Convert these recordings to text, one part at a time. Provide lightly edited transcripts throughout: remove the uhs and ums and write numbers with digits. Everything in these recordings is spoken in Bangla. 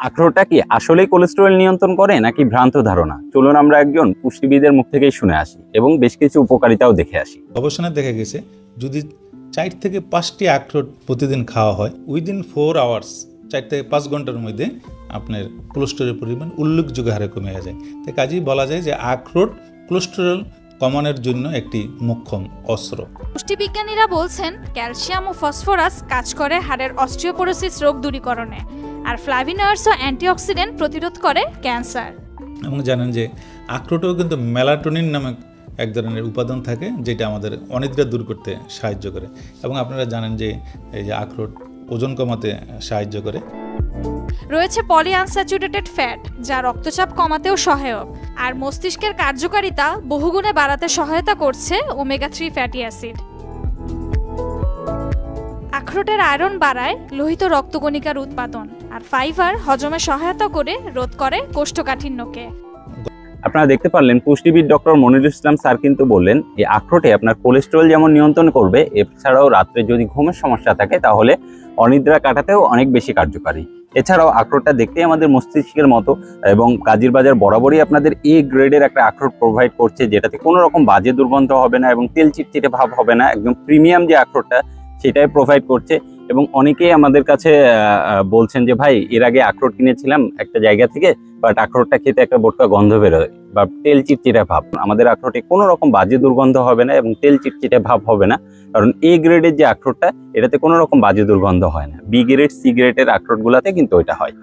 আখরোটটা কি আসলেই কোলেস্টেরল নিয়ন্ত্রণ করে নাকি ভ্রান্ত ধারণা? চলুন আমরা একজন পুষ্টিবিদের মুখ থেকেই শুনে আসি এবং বেশ কিছু উপকারিতাও দেখে আসি। গবেষণা দেখা গেছে যদি 4 থেকে 5টি আখরোট প্রতিদিন খাওয়া হয় উইদিন 4 আওয়ার্স 4 থেকে 5 ঘন্টার মধ্যে আপনার কোলেস্টেরলের পরিমাণ উল্লেখযোগ্য হারে কমে যায়। তাই কাজেই বলা যায় যে আখরোট কোলেস্টেরল কমানোর জন্য একটি মোক্ষম অস্ত্র। পুষ্টিবিজ্ঞানীরা বলছেন ক্যালসিয়াম ও ফসফরাস কাজ করে হাড়ের অস্টিওপোরোসিস রোগ দূরীকরণে, আর ফ্লাভিনয়েডস ও অ্যান্টিঅক্সিডেন্ট প্রতিরোধ করে ক্যান্সার। এবং জানেন যে আখরোটেও কিন্তু মেলাটোনিন নামক এক ধরনের উপাদান থাকে যেটা আমাদের অনিদ্রা দূর করতে সাহায্য করে। এবং আপনারা জানেন যে এই যে আখরোট ওজন কমাতে সাহায্য করে। রয়েছে পলিআনস্যাচুরেটেড ফ্যাট, যা রক্তচাপ কমাতেও সহায়ক, আর মস্তিষ্কের কার্যকারিতা বহুগুণে বাড়াতে সহায়তা করছে ওমেগা 3 ফ্যাটি অ্যাসিড। আখরোটের আয়রন বাড়ায় লোহিত রক্তকণিকার উৎপাদন, আর ফাইবার হজমে সহায়তা করে রোধ করে কোষ্ঠকাঠিন্যকে। আপনারা দেখতে পারলেন পুষ্টিবিদ ডক্টর মনিরুল ইসলাম স্যার কিন্তু বললেন এই আখরোটে আপনার কোলেস্টেরল যেমন নিয়ন্ত্রণ করবে, এছাড়াও রাত্রে যদি ঘুমের সমস্যা থাকে তাহলে অনিদ্রা কাটাতেও অনেক বেশি কার্যকারী। এছাড়াও আখরোটটা দেখতেই আমাদের মস্তিষ্কের মতো এবং কাজীর বাজার বরাবরই আপনাদের এ গ্রেডের একটা আখরোট প্রোভাইড করছে, যেটাতে কোনো রকম বাজে দুর্গন্ধ হবে না এবং তেল চিটচিটে ভাব হবে না, একদম প্রিমিয়াম যে আখরোটটা সেটাই প্রোভাইড করছে। এবং অনেকেই আমাদের কাছে বলছেন যে ভাই এর আগে আখরোট কিনেছিলাম একটা জায়গা থেকে, বাট আখরোটটা খেতে একটা বোটকা গন্ধ বেরোয় বা তেল চিটচিটে ভাব। আমাদের আখরোটে কোনো রকম বাজে দুর্গন্ধ হবে না এবং তেল চিটচিটে ভাব হবে না, কারণ এ গ্রেডের যে আখরোটটা এটাতে কোনো রকম বাজে দুর্গন্ধ হয় না। বি গ্রেড সি গ্রেডের আখরোটগুলাতে কিন্তু ওইটা হয়।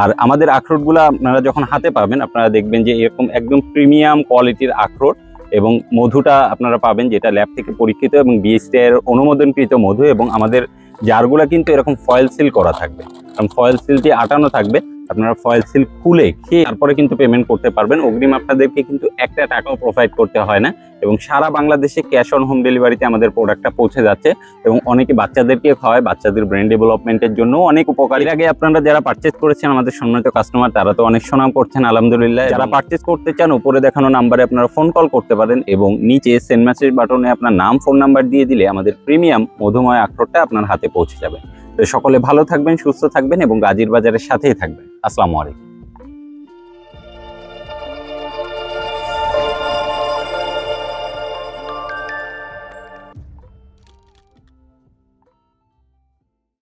আর আমাদের আখরোটগুলা আপনারা যখন হাতে পাবেন আপনারা দেখবেন যে এরকম একদম প্রিমিয়াম কোয়ালিটির আখরোট, এবং মধুটা আপনারা পাবেন যেটা ল্যাব থেকে পরীক্ষিত এবং বিএসটিআই এর অনুমোদনকৃত মধু। এবং আমাদের জারগুলা কিন্তু এরকম ফয়েল সিল করা থাকবে, কারণ ফয়েল সিলটি আটানো থাকবে। আপনারা ফয়েল সিল খুলে খেয়ে তারপরে কিন্তু পেমেন্ট করতে পারবেন। অগ্রিম আপনাদেরকে কিন্তু একটা টাকাও প্রোভাইড করতে হয় না, এবং সারা বাংলাদেশে ক্যাশ অন হোম ডেলিভারিতে আমাদের প্রোডাক্টটা পৌঁছে যাচ্ছে। এবং অনেকে বাচ্চাদেরকে খাওয়ায়, বাচ্চাদের ব্রেন ডেভেলপমেন্টের জন্য অনেক উপকারী। এর আগে আপনারা যারা পারচেজ করেছেন আমাদের সম্মানিত কাস্টমার, তারা তো অনেক সুনাম করছেন আলহামদুলিল্লাহ। যারা পারচেজ করতে চান উপরে দেখানো নাম্বারে আপনারা ফোন কল করতে পারেন, এবং নিচে সেন্ড মেসেজ বাটনে আপনার নাম ফোন নাম্বার দিয়ে দিলে আমাদের প্রিমিয়াম মধুময় আখরোটটা আপনার হাতে পৌঁছে যাবে। তো সকলে ভালো থাকবেন, সুস্থ থাকবেন এবং গাজীর বাজারের সাথেই থাকবেন। আসসালামু আলাইকুম।